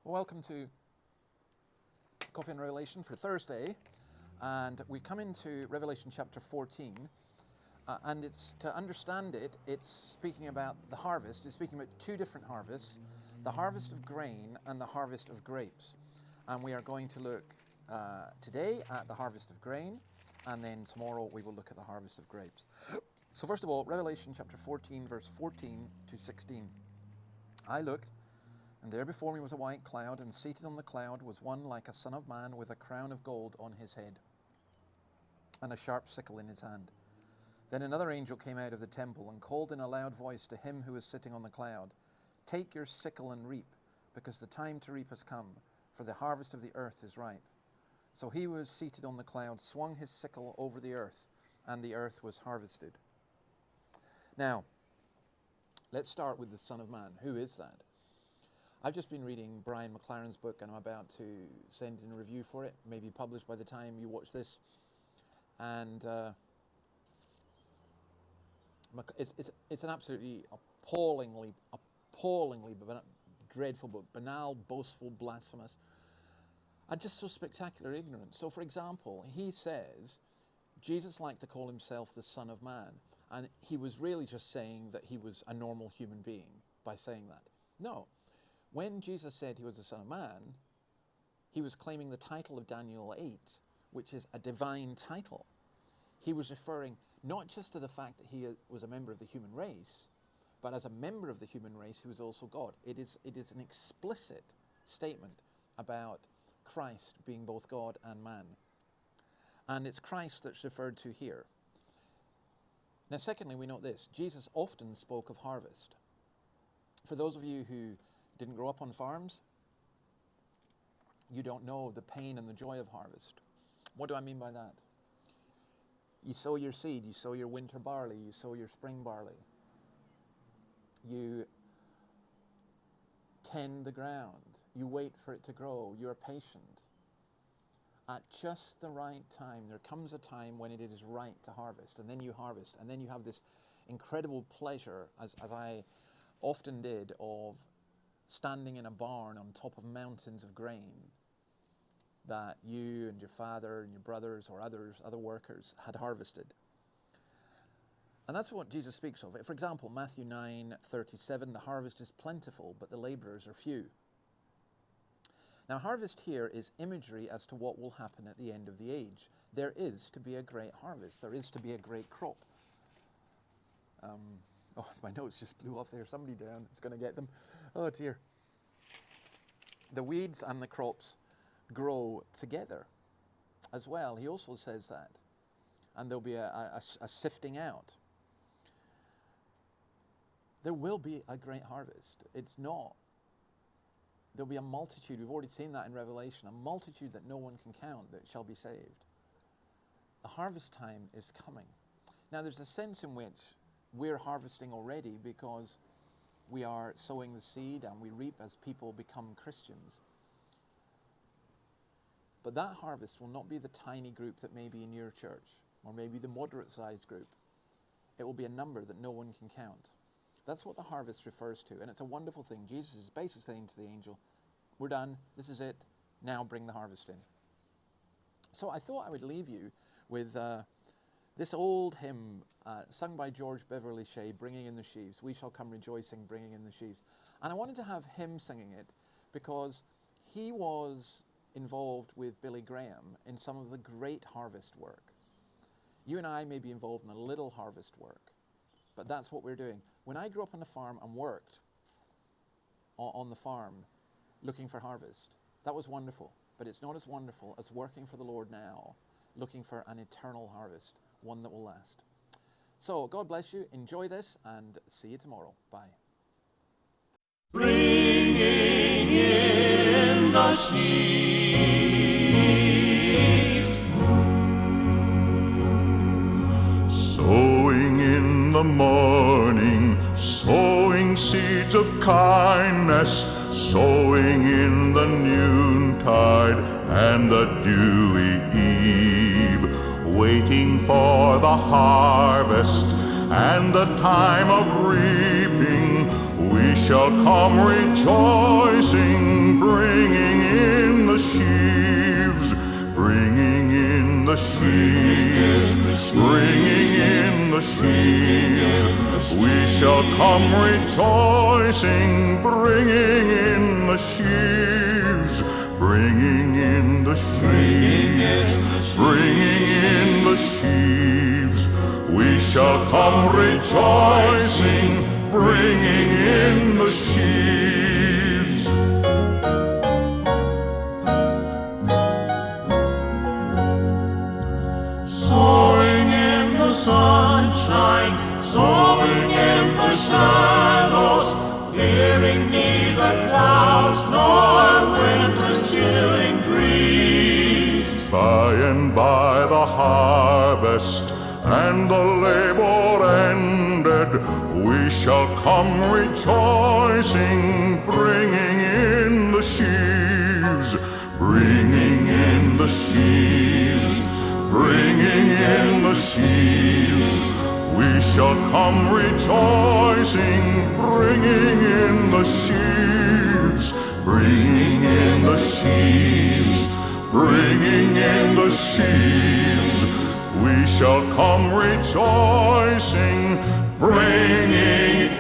Welcome to Coffee and Revelation for Thursday, and we come into Revelation chapter 14, and it's to understand it, it's speaking about the harvest. It's speaking about two different harvests, the harvest of grain and the harvest of grapes. And we are going to look today at the harvest of grain, and then tomorrow we will look at the harvest of grapes. So first of all, Revelation chapter 14, verse 14 to 16. I looked, and there before me was a white cloud, and seated on the cloud was one like a son of man with a crown of gold on his head, and a sharp sickle in his hand. Then another angel came out of the temple and called in a loud voice to him who was sitting on the cloud, "Take your sickle and reap, because the time to reap has come, for the harvest of the earth is ripe." So he who was seated on the cloud swung his sickle over the earth, and the earth was harvested. Now, let's start with the Son of Man. Who is that? I've just been reading Brian McLaren's book, and I'm about to send in a review for it, maybe published by the time you watch this. And it's an absolutely appallingly dreadful book, banal, boastful, blasphemous, and just so spectacular ignorant. So, for example, he says Jesus liked to call himself the Son of Man, and he was really just saying that he was a normal human being by saying that. No. When Jesus said he was the Son of Man, he was claiming the title of Daniel 8, which is a divine title. He was referring not just to the fact that he was a member of the human race, but as a member of the human race, he was also God. It is an explicit statement about Christ being both God and man. And it's Christ that's referred to here. Now, secondly, we note this. Jesus often spoke of harvest. For those of you who didn't grow up on farms, you don't know the pain and the joy of harvest. What do I mean by that? You sow your seed, you sow your winter barley, you sow your spring barley. You tend the ground, you wait for it to grow, you're patient. At just the right time, there comes a time when it is right to harvest, and then you harvest, and then you have this incredible pleasure, as I often did, of standing in a barn on top of mountains of grain that you and your father and your brothers or other workers had harvested. And that's what Jesus speaks of. For example, Matthew 9:37, the harvest is plentiful, but the laborers are few. Now, harvest here is imagery as to what will happen at the end of the age. There is to be a great harvest. There is to be a great crop. Oh, my notes just blew off there. Somebody down is going to get them. Oh, dear. The weeds and the crops grow together as well. He also says that. And there'll be a sifting out. There will be a great harvest. There'll be a multitude. We've already seen that in Revelation. A multitude that no one can count that shall be saved. The harvest time is coming. Now, there's a sense in which we're harvesting already because we are sowing the seed and we reap as people become Christians. But that harvest will not be the tiny group that may be in your church, or maybe the moderate-sized group. It will be a number that no one can count. That's what the harvest refers to, and it's a wonderful thing. Jesus is basically saying to the angel, "We're done, this is it, now bring the harvest in." So I thought I would leave you with this old hymn sung by George Beverly Shea, "Bringing in the Sheaves." "We shall come rejoicing, bringing in the sheaves." And I wanted to have him singing it because he was involved with Billy Graham in some of the great harvest work. You and I may be involved in a little harvest work, but that's what we're doing. When I grew up on the farm and worked on the farm looking for harvest, that was wonderful, but it's not as wonderful as working for the Lord now, looking for an eternal harvest, one that will last. So God bless you, enjoy this, and see you tomorrow. Bye. Bringing in the sheaves, sowing in the morning, sowing seeds of kindness, sowing in the noontide and the dewy eve, waiting for the harvest and the time of reaping. We shall come rejoicing, bringing in the sheaves, bringing in the sheaves, bringing in the sheaves. We shall come rejoicing, bringing in the sheaves, bringing in the sheaves, bringing in the sheaves. We shall come rejoicing, bringing in the sheaves. Sowing in the sunshine, sowing in the shadows, fearing neither clouds nor winter's chilling breeze. By and by the harvest and the labor ended, we shall come rejoicing, bringing in the sheaves, bringing in the sheaves, bringing in the sheaves. We shall come rejoicing, bringing in the sheaves, bringing in the sheaves, bringing in the sheaves. We shall come rejoicing, bringing